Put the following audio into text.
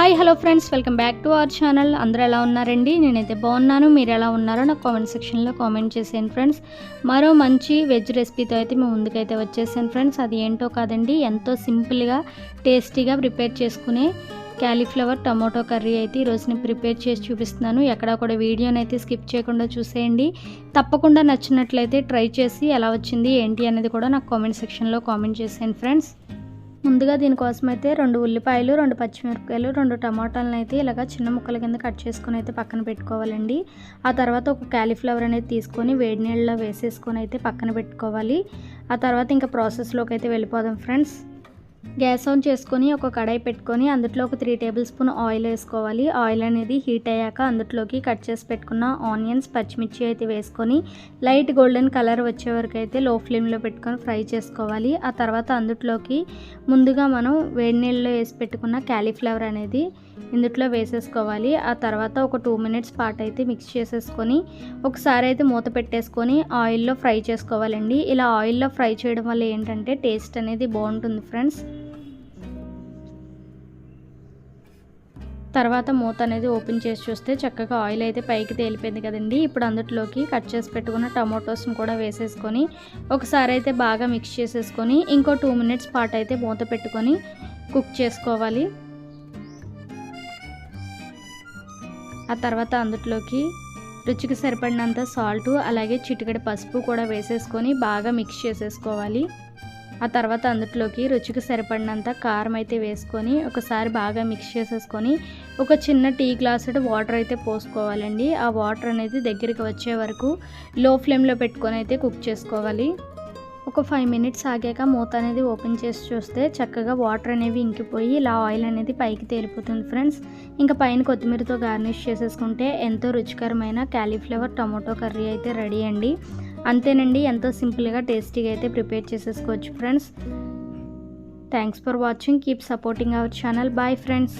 Hi hello friends, welcome back to our channel. అందరూ ఎలా ఉన్నారండి? నేనైతే బాగున్నాను. మీరు ఎలా ఉన్నారో నాకు కామెంట్ సెక్షన్లో కామెంట్ చేసేయండి ఫ్రెండ్స్. మరో మంచి వెజ్ రెసిపీతో అయితే మేము ముందుకైతే వచ్చేసాను ఫ్రెండ్స్. అది ఏంటో కాదండి, ఎంతో సింపుల్గా టేస్టీగా ప్రిపేర్ చేసుకునే క్యాలీఫ్లవర్ టమాటో కర్రీ అయితే ఈరోజు నేను ప్రిపేర్ చేసి చూపిస్తున్నాను. ఎక్కడా కూడా వీడియోని అయితే స్కిప్ చేయకుండా చూసేయండి. తప్పకుండా నచ్చినట్లయితే ట్రై చేసి ఎలా వచ్చింది ఏంటి అనేది కూడా నాకు కామెంట్ సెక్షన్లో కామెంట్ చేసేయండి ఫ్రెండ్స్. ముందుగా దీనికోసం అయితే 2 ఉల్లిపాయలు, 2 పచ్చిమిరపకాయలు, 2 టమాటాలను అయితే ఇలాగ చిన్న ముక్కల కింద కట్ చేసుకొని అయితే పక్కన పెట్టుకోవాలండి. ఆ తర్వాత ఒక క్యాలీఫ్లవర్ అనేది తీసుకొని వేడి నీళ్ళలో వేసేసుకొని అయితే పక్కన పెట్టుకోవాలి. ఆ తర్వాత ఇంకా ప్రాసెస్లోకి అయితే వెళ్ళిపోదాం ఫ్రెండ్స్. గ్యాస్ ఆన్ చేసుకొని ఒక కడాయి పెట్టుకొని అందులో ఒక 3 టేబుల్ స్పూన్ ఆయిల్ వేసుకోవాలి. ఆయిల్ అనేది హీట్ అయ్యాక అందులోకి కట్ చేసి పెట్టుకున్న ఆనియన్స్, పచ్చిమిర్చి అయితే వేసుకొని లైట్ గోల్డెన్ కలర్ వచ్చే వరకు అయితే లో ఫ్లేమ్లో పెట్టుకొని ఫ్రై చేసుకోవాలి. ఆ తర్వాత అందులోకి ముందుగా మనం వేడి నీళ్ళలో వేసి పెట్టుకున్న క్యాలీఫ్లవర్ అనేది ఇందులో వేసేసుకోవాలి. ఆ తర్వాత ఒక 2 మినిట్స్ పాటు అయితే మిక్స్ చేసేసుకొని ఒకసారి అయితే మూత పెట్టేసుకొని ఆయిల్లో ఫ్రై చేసుకోవాలండి. ఇలా ఆయిల్లో ఫ్రై చేయడం వల్ల ఏంటంటే టేస్ట్ అనేది బాగుంటుంది ఫ్రెండ్స్. తర్వాత మూత అనేది ఓపెన్ చేసి చూస్తే చక్కగా ఆయిల్ అయితే పైకి తేలిపోయింది కదండి. ఇప్పుడు అందులోకి కట్ చేసి పెట్టుకున్న టమాటోస్ని కూడా వేసేసుకొని ఒకసారి అయితే బాగా మిక్స్ చేసేసుకొని ఇంకో 2 మినిట్స్ పాటు అయితే మూత పెట్టుకొని కుక్ చేసుకోవాలి. ఆ తర్వాత అందులోకి రుచికి సరిపడినంత సాల్ట్, అలాగే చిటికెడు పసుపు కూడా వేసేసుకొని బాగా మిక్స్ చేసేసుకోవాలి. ఆ తర్వాత అందులోకి రుచికి సరిపడినంత కారం అయితే వేసుకొని ఒకసారి బాగా మిక్స్ చేసేసుకొని ఒక చిన్న టీ గ్లాసుడు వాటర్ అయితే పోసుకోవాలండి. ఆ వాటర్ అనేది దగ్గరికి వచ్చే వరకు లో ఫ్లేమ్లో పెట్టుకొని అయితే కుక్ చేసుకోవాలి. ఒక 5 మినిట్స్ ఆగాక మూత అనేది ఓపెన్ చేసి చూస్తే చక్కగా వాటర్ అనేవి ఇంకిపోయి ఇలా ఆయిల్ అనేది పైకి తేలిపోతుంది ఫ్రెండ్స్. ఇంకా పైన కొత్తిమీరతో గార్నిష్ చేసేసుకుంటే ఎంతో రుచికరమైన క్యాలీఫ్లవర్ టమాటో కర్రీ అయితే రెడీ అండి. అంతేనండి, ఎంతో సింపుల్గా టేస్టీగా అయితే ప్రిపేర్ చేసేసుకోవచ్చు friends. Thanks for watching. Keep supporting our channel. Bye friends.